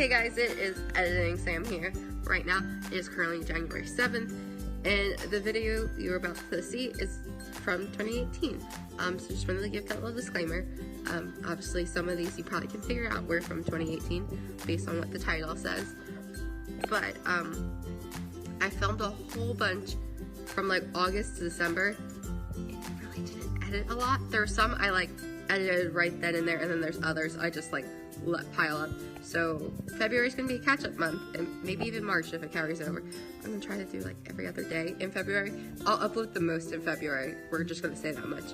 Hey guys, it is Editing Sam here. Right now, it is currently January 7th, and the video you're about to see is from 2018. So just wanted to give that little disclaimer. Obviously, some of these you probably can figure out were from 2018 based on what the title says. But I filmed a whole bunch from like August to December. And I really didn't edit a lot. There are some I edited right then and there, and then there's others I just let pile up. So February's gonna be a catch-up month, and maybe even March if it carries over. I'm gonna try to do every other day in February. I'll upload the most in February. We're just gonna say that much.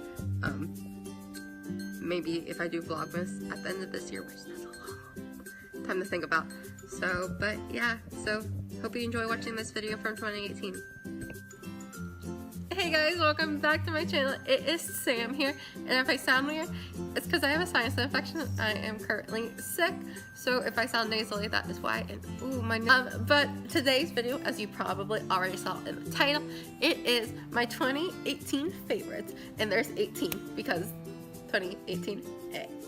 Maybe if I do Vlogmas at the end of this year, which is a long time to think about. So, but yeah, so hope you enjoy watching this video from 2018. Hey guys, welcome back to my channel. It is Sam here, and if I sound weird, it's because I have a sinus infection. I am currently sick, so if I sound nasally, that is why. And ooh, my but today's video, as you probably already saw in the title, it is my 2018 favorites, and there's 18 because 2018.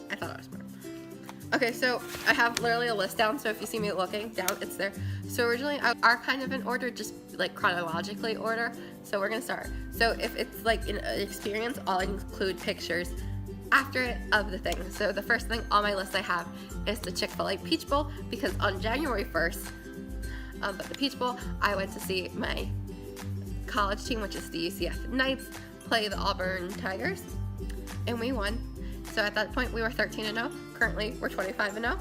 I thought I was smart. Okay, so I have literally a list down, so if you see me looking down, it's there. So originally, are kind of in order, just chronologically order. So we're gonna start. So if it's an experience, I'll include pictures after it of the thing. So the first thing on my list I have is the Chick-fil-A Peach Bowl, because on January 1st, but the Peach Bowl, I went to see my college team, which is the UCF Knights, play the Auburn Tigers, and we won. So at that point, we were 13-0. Currently, we're 25-0.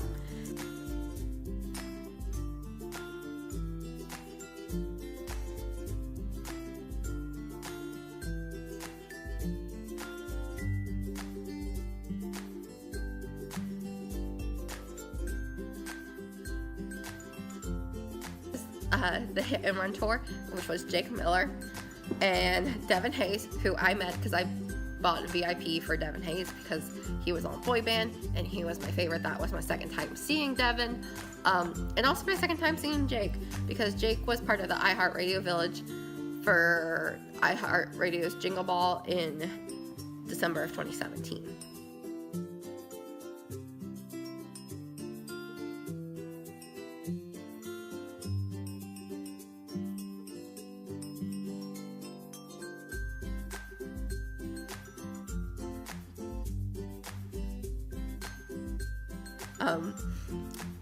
The Hit and Run Tour, which was Jake Miller and Devin Hayes, who I met because I bought a VIP for Devin Hayes because he was on boy band and he was my favorite. That was my second time seeing Devin, and also my second time seeing Jake, because Jake was part of the iHeartRadio Village for iHeartRadio's Jingle Ball in December of 2017.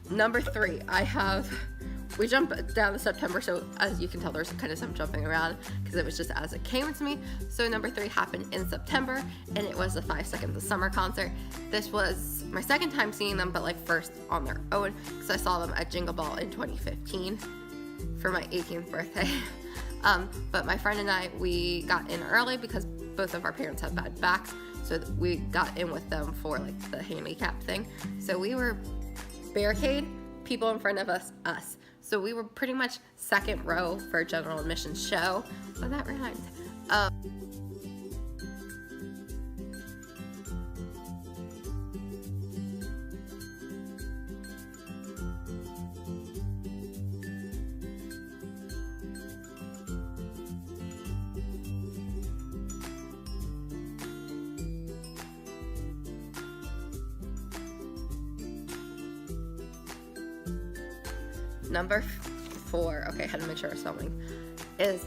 Number 3, we jump down to September, so as you can tell, there's kind of some jumping around because it was just as it came to me. So number 3 happened in September, and it was the 5 Seconds of Summer concert. This was my second time seeing them, but first on their own, because I saw them at Jingle Ball in 2015 for my 18th birthday. But my friend and I, we got in early because both of our parents have bad backs, so we got in with them for the handicap thing. So we were barricade, people in front of us. So we were pretty much second row for a general admission show. Oh, that rhymes. Number 4, okay, I had to make sure I was filming, is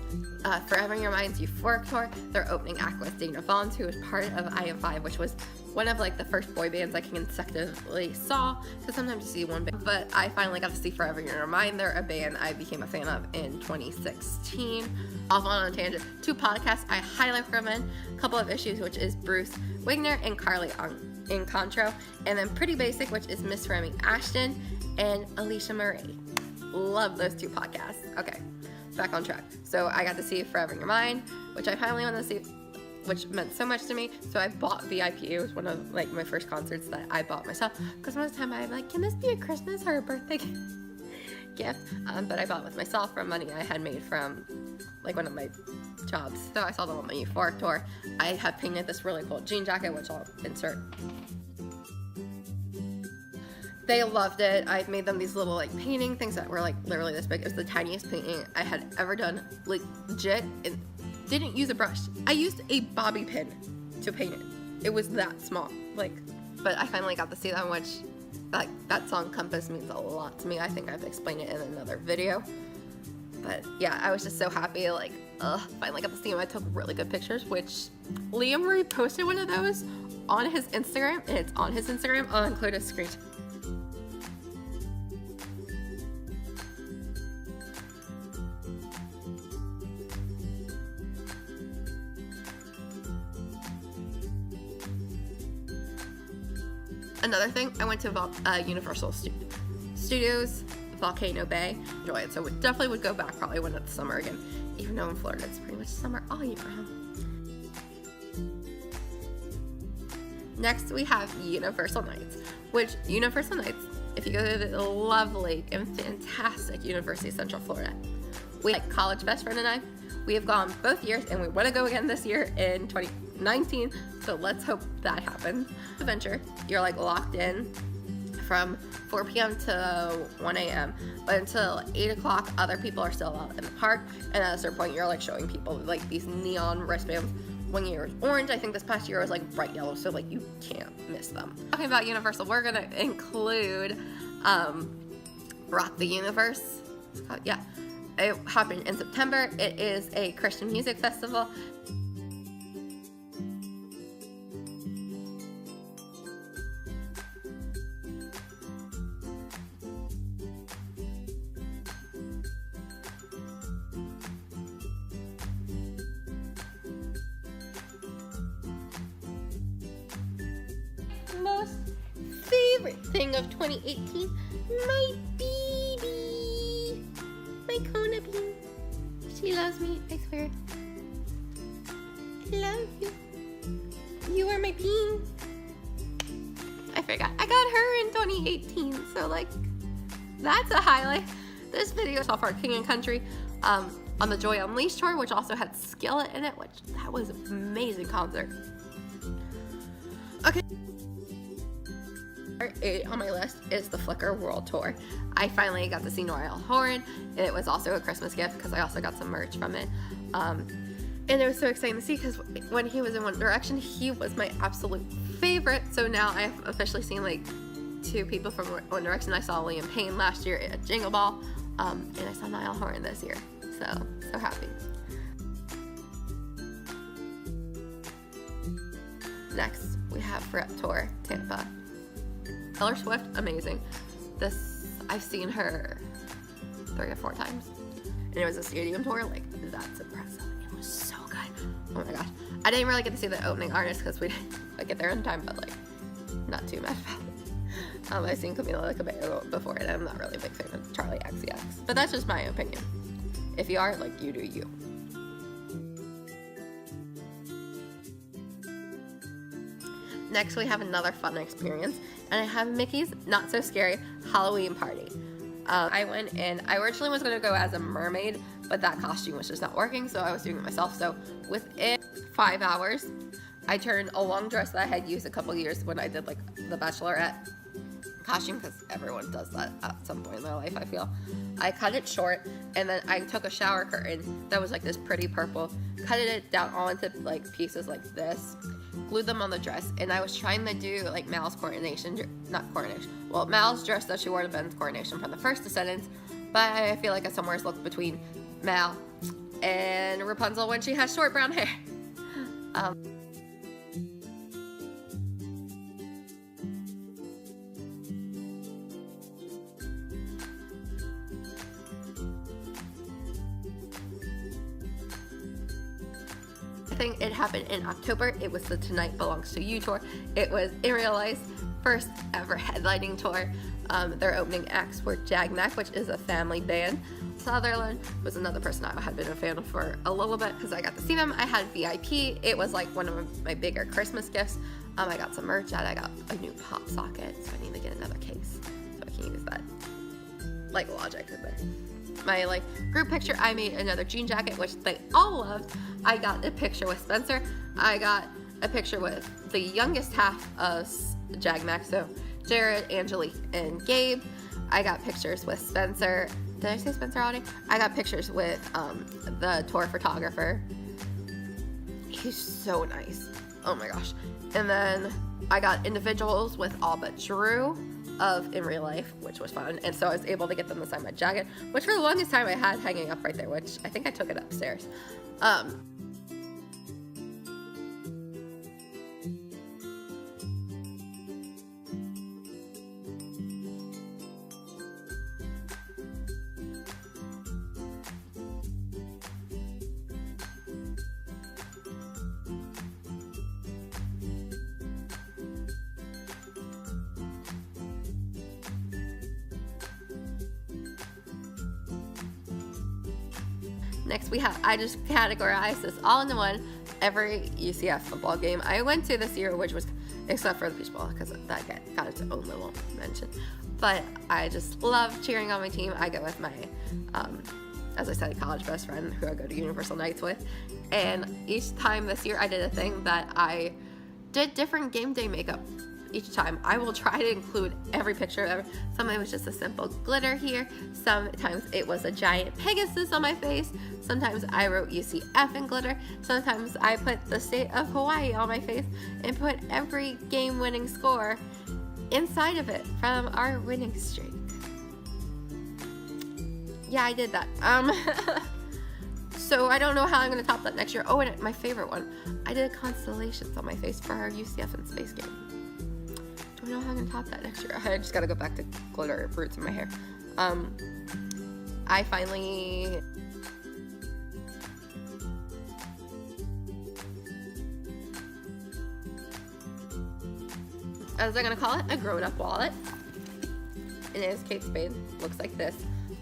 Forever in Your Mind's Euphoric Tour. Their opening act was Dana Vaughn, who was part of IM5, which was one of the first boy bands I consecutively saw, because sometimes you see one band. But I finally got to see Forever in Your Mind. They're a band I became a fan of in 2016. Off on a tangent, 2 podcasts I highly recommend. A couple of issues, which is Bruce Wigner and Carly Incontro, and then Pretty Basic, which is Miss Remy Ashton and Alicia Murray. Love those 2 podcasts. Okay, back on track. So I got to see Forever in Your Mind, which I finally wanted to see, which meant so much to me. So I bought VIP. It was one of my first concerts that I bought myself, because most of the time I'm can this be a Christmas or a birthday gift? But I bought it with myself from money I had made from one of my jobs. So I saw them on my Euphoric Tour. I have painted this really cool jean jacket, which I'll insert. They loved it. I made them these little painting things that were literally this big. It was the tiniest painting I had ever done, legit, and didn't use a brush. I used a bobby pin to paint it. It was that small, but I finally got to see them, which like that song Compass means a lot to me. I think I've explained it in another video. But yeah, I was just so happy, like, finally got to see him. I took really good pictures, which Liam reposted one of those on his Instagram, and it's on his Instagram. I'll include a screenshot. Another thing, I went to Universal Studios, Volcano Bay. Enjoy it, so it definitely would go back probably when it's summer again, even though in Florida it's pretty much summer all year round. Next we have Universal Nights, which Universal Nights, if you go to the lovely and fantastic University of Central Florida, we, like college best friend and I, we have gone both years and we want to go again this year in 2019, so let's hope that happens. Adventure, you're like locked in from 4 p.m. to 1 a.m. but until 8 o'clock other people are still out in the park, and at a certain point you're like showing people like these neon wristbands. One year was orange, I think this past year was like bright yellow, so like you can't miss them. Talking about Universal, we're gonna include Rock the Universe. Yeah, it happened in September. It is a Christian music festival. Most favorite thing of 2018, my baby, my Kona bean. She loves me, I swear. I love you. You are my bean. I forgot, I got her in 2018, so like, that's a highlight. This video is off our King and Country on the Joy Unleashed tour, which also had Skillet in it, which that was an amazing concert. Okay. 8 on my list is the Flickr World Tour. I finally got to see Niall Horan, and it was also a Christmas gift because I also got some merch from it. And it was so exciting to see because when he was in One Direction, he was my absolute favorite. So now I've officially seen like 2 people from One Direction. I saw Liam Payne last year at Jingle Ball, and I saw Niall Horan this year. So happy. Next, we have Rep Tour Tampa. Taylor Swift, amazing. I've seen her 3 or 4 times. And it was a stadium tour, like, that's impressive. It was so good. Oh my gosh. I didn't really get to see the opening artist because we didn't get there in time, but like, not too mad about it. I've seen Camila Cabello before, and I'm not really a big fan of Charlie XCX. But that's just my opinion. If you are, like, you do you. Next, we have another fun experience, and I have Mickey's Not So Scary Halloween Party. I went in, I originally was going to go as a mermaid, but that costume was just not working, so I was doing it myself. So within 5 hours, I turned a long dress that I had used a couple years when I did like the Bachelorette costume, because everyone does that at some point in their life, I feel. I cut it short, and then I took a shower curtain that was like this pretty purple, cut it down all into like pieces like this, glued them on the dress, and I was trying to do like Mal's Mal's dress that she wore to Ben's coronation from the first Descendants, but I feel like I somewhere looked between Mal and Rapunzel when she has short brown hair. It happened in October. It was the Tonight Belongs to You tour. It was in real life first ever headlining tour. Their opening acts were Jag Mac, which is a family band. Sutherland was another person I had been a fan of for a little bit because I got to see them. I had VIP. It was like one of my bigger Christmas gifts. I got some merch out. I got a new pop socket, so I need to get another case so I can use that like Logic in there. My like group picture, I made another jean jacket, which they all loved. I got a picture with Spencer. I got a picture with the youngest half of Jag Mac, so Jared, Angelique, and Gabe. I got pictures with Spencer. Did I say Spencer already? I got pictures with the tour photographer. He's so nice. Oh my gosh. And then I got individuals with all but Drew. of in real life, which was fun. And so I was able to get them to sign my jacket, which for the longest time I had hanging up right there, which I think I took it upstairs. Next I just categorized this all into one. Every UCF football game I went to this year, which was, except for the beach ball, because that got its own little mention. But I just love cheering on my team. I go with my, as I said, college best friend who I go to Universal Nights with. And each time this year I did a thing that I did different game day makeup. Each time I will try to include every picture ever. Sometimes it was just a simple glitter here. Sometimes it was a giant Pegasus on my face. Sometimes I wrote UCF in glitter. Sometimes I put the state of Hawaii on my face and put every game-winning score inside of it from our winning streak. Yeah, I did that. So I don't know how I'm gonna top that next year. Oh, and my favorite one, I did constellations on my face for our UCF and space game. Don't know how I'm gonna top that next year. I just gotta go back to glitter roots in my hair. I finally as I'm gonna call it, a grown-up wallet. It is Kate Spade. Looks like this.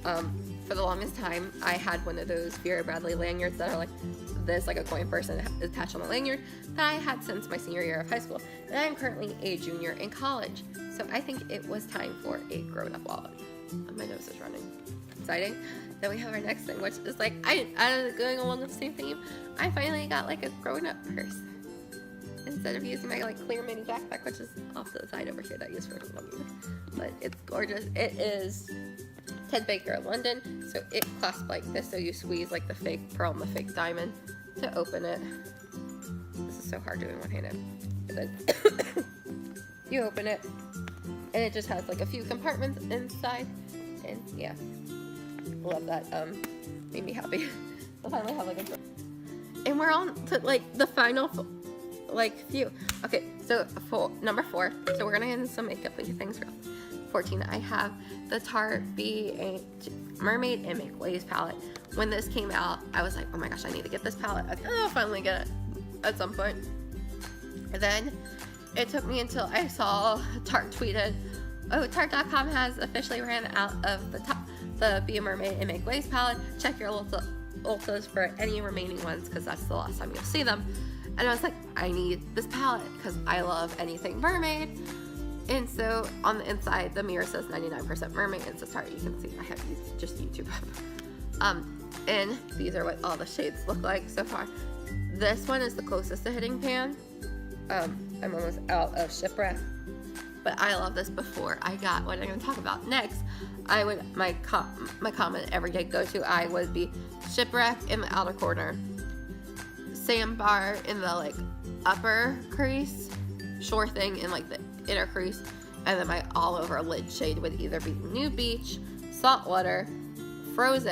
For the longest time, I had one of those Vera Bradley lanyards that are like this, like a coin purse and attached on the lanyard, that I had since my senior year of high school. And I'm currently a junior in college, so I think it was time for a grown-up wallet. My nose is running. Exciting. Then we have our next thing, which is like, going along with the same theme, I finally got like a grown-up purse. Instead of using my like clear mini backpack, which is off to the side over here that I use for luggage. But it's gorgeous. It is Ted Baker London, so it clasps like this, so you squeeze like the fake pearl and the fake diamond to open it. This is so hard doing one-handed. And then you open it, and it just has like a few compartments inside, and yeah, love that. Made me happy. I finally have like a, and we're on to like the final few. Okay, so number 4. So we're gonna get into some makeup-y things real. 14, I have the Tarte B8 Mermaid and Make Waves palette. When this came out, I was like, oh my gosh, I need to get this palette. I think I'll finally get it at some point. And then it took me until I saw Tarte tweeted, oh, Tarte.com has officially ran out of the Be a Mermaid and Make Waves palette. Check your Ultas for any remaining ones, because that's the last time you'll see them. And I was like, I need this palette because I love anything mermaid. And so on the inside, the mirror says 99% mermaid. And so sorry, you can see I have used just YouTube. And these are what all the shades look like so far. This one is the closest to hitting pan. I'm almost out of Shipwreck, but I love this. Before I got what I'm going to talk about next, I would my common everyday go-to eye would be Shipwreck in the outer corner, Sandbar in the like upper crease, Sure Thing in like the inner crease, and then my all over lid shade would either be New Beach, Saltwater, Froze,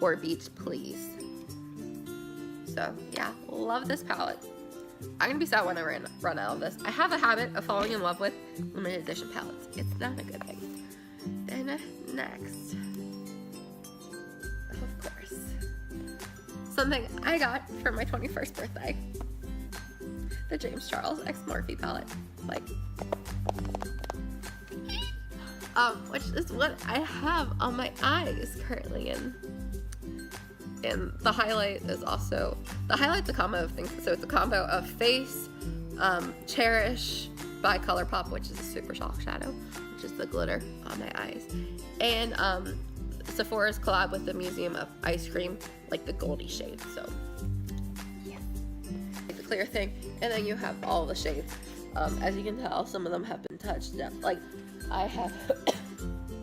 or Beach Please. So yeah, love this palette. I'm gonna be sad when I run out of this. I have a habit of falling in love with limited edition palettes. It's not a good thing. Then next, of course, something I got for my 21st birthday. The James Charles X Morphe palette. Like, which is what I have on my eyes currently in. And the highlight is also, the highlight's a combo of things. So it's a combo of Face, Cherish by ColourPop, which is a super soft shadow, which is the glitter on my eyes. And Sephora's collab with the Museum of Ice Cream, like the Goldie shade. So yeah, it's a clear thing. And then you have all the shades. As you can tell, some of them have been touched up. Like I have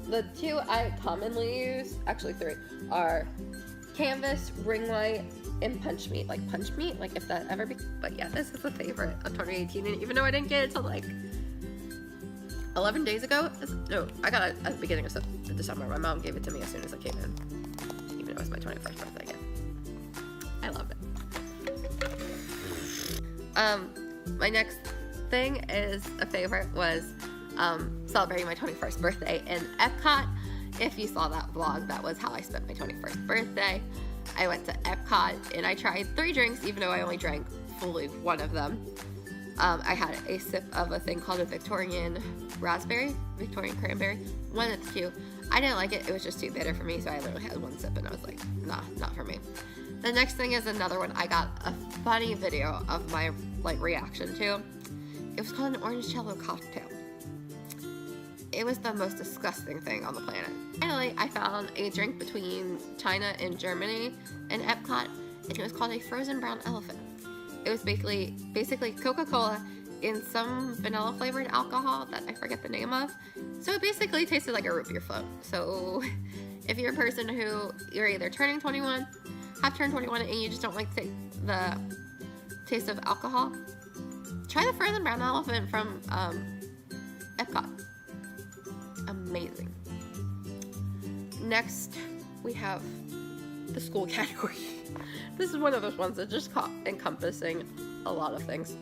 the 2 I commonly use, actually 3, are Canvas, Ring Light, and Punch Meat. Like Punch Meat, like if that ever be, but yeah, this is a favorite of 2018, and even though I didn't get it till like 11 days ago. No, I got it at the beginning of December. My mom gave it to me as soon as I came in, even though it was my 21st birthday gift. I love it. My next thing is a favorite was celebrating my 21st birthday in Epcot. If you saw that vlog, that was how I spent my 21st birthday. I went to Epcot and I tried 3 drinks, even though I only drank fully one of them. I had a sip of a thing called a Victorian cranberry, one that's cute. I didn't like it, it was just too bitter for me, so I literally had one sip and I was like, nah, not for me. The next thing is another one I got a funny video of my reaction to. It was called an orange cello cocktail. It was the most disgusting thing on the planet. Finally, I found a drink between China and Germany in Epcot, and it was called a frozen brown elephant. It was basically Coca-Cola in some vanilla flavored alcohol that I forget the name of. So it basically tasted like a root beer float. So if you're a person who you're either turning 21, have turned 21, and you just don't like the taste of alcohol, try the frozen brown elephant from Epcot. Amazing. Next, we have the school category. This is one of those ones that just encompassing a lot of things.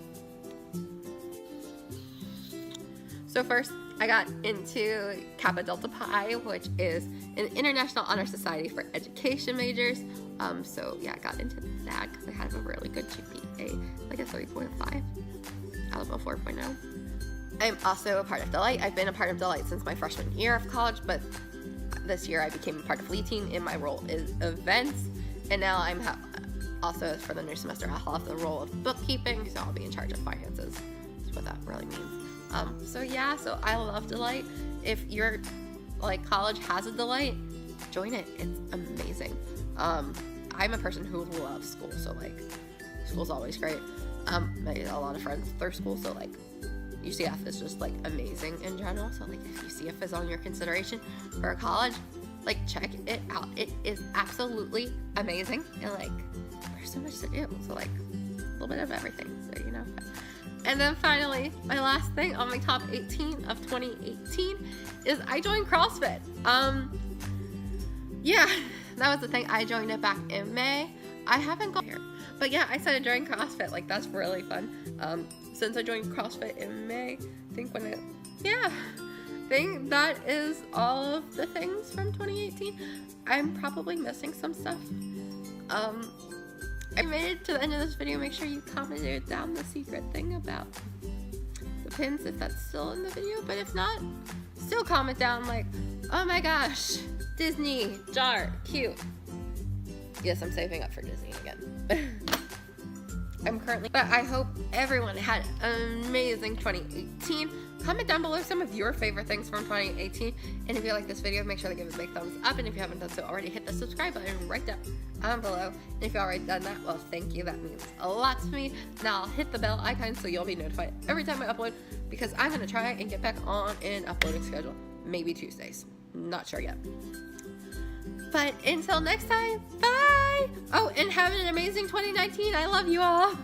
So first, I got into Kappa Delta Pi, which is an International Honor Society for Education majors. So yeah, I got into that because I had a really good GPA, like a 3.5 out of a 4.0. I'm also a part of Delight. I've been a part of Delight since my freshman year of college, but this year I became a part of Lead Team, and my role is events. And now I'm also, for the new semester, I'll have the role of bookkeeping, so I'll be in charge of finances. That's what that really means. So yeah, so I love Delight. If your college has a Delight, join it. It's amazing. I'm a person who loves school, so school's always great. I made a lot of friends through school, so UCF is just amazing in general. So if UCF is on your consideration for a college, check it out. It is absolutely amazing, and there's so much to do. So a little bit of everything. So And then finally, my last thing on my top 18 of 2018 is I joined CrossFit. Yeah, that was the thing. I joined it back in May. I haven't gone here, but yeah, I started joining CrossFit. That's really fun. Since I joined CrossFit in May, I think that is all of the things from 2018. I'm probably missing some stuff. I made it to the end of this video. Make sure you commented down the secret thing about the pins if that's still in the video, but if not, still comment down oh my gosh, Disney jar, cute. Yes, I'm saving up for Disney again. But I hope everyone had an amazing 2018. Comment down below some of your favorite things from 2018. And if you like this video, make sure to give it a big thumbs up. And if you haven't done so already, hit the subscribe button right down below. And if you've already done that, well, thank you. That means a lot to me. Now I'll hit the bell icon so you'll be notified every time I upload, because I'm going to try and get back on an uploading schedule. Maybe Tuesdays. Not sure yet. But until next time, bye! Oh, and have an amazing 2019. I love you all.